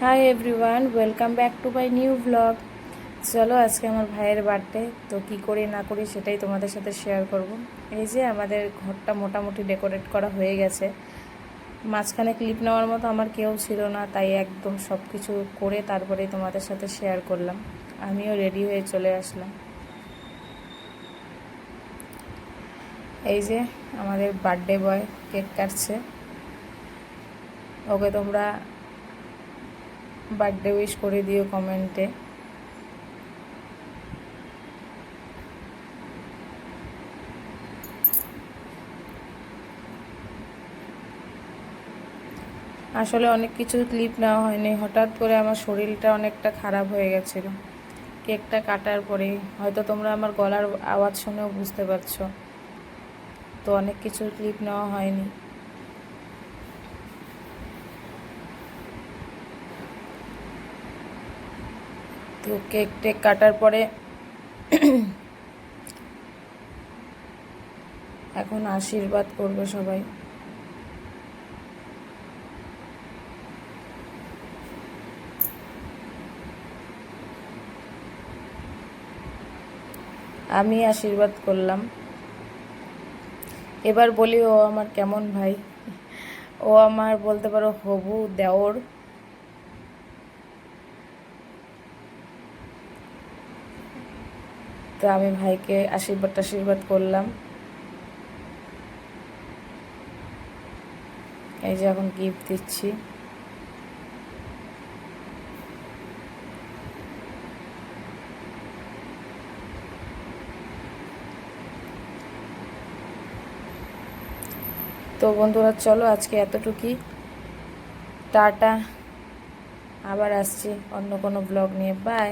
Hi everyone, welcome back to my new blog. চলো আজকে আমার ভাইয়ের বার্থডে, তো কী করি না করি সেটাই তোমাদের সাথে শেয়ার করব। এই যে আমাদের ঘরটা মোটামুটি ডেকোরেট করা হয়ে গেছে। মাঝখানে ক্লিপ নেওয়ার মতো আমার কেউ ছিল না, তাই একদম সব কিছু করে তারপরেই তোমাদের সাথে শেয়ার করলাম। আমিও রেডি হয়ে চলে আসলাম। এই যে আমাদের বার্থডে বয় কেক কাটছে। ওকে তোমরা বার্থডে উইশ করে দিও কমেন্টে। আসলে অনেক কিছু ক্লিপ নেওয়া হয়নি, হঠাৎ করে আমার শরীরটা অনেকটা খারাপ হয়ে গেছিলো কেকটা কাটার পরেই। হয়তো তোমরা আমার গলার আওয়াজ শুনেও বুঝতে পারছো, তো অনেক কিছুর ক্লিপ নেওয়া হয়নি। তো কেক টেক কাটার পরে এখন আশীর্বাদ করবে সবাই। আমি আশীর্বাদ করলাম। এবার বলি ও আমার কেমন ভাই। ও আমার বলতে পারো হবু দেওর। তো আমি ভাইকে আশীর্বাদ করলাম। এই যে এখন গিফট দিচ্ছি। তো বন্ধুরা চলো আজকে এতটুকুই। টাটা, আবার আসছি অন্য কোনো ব্লগ নিয়ে। বাই।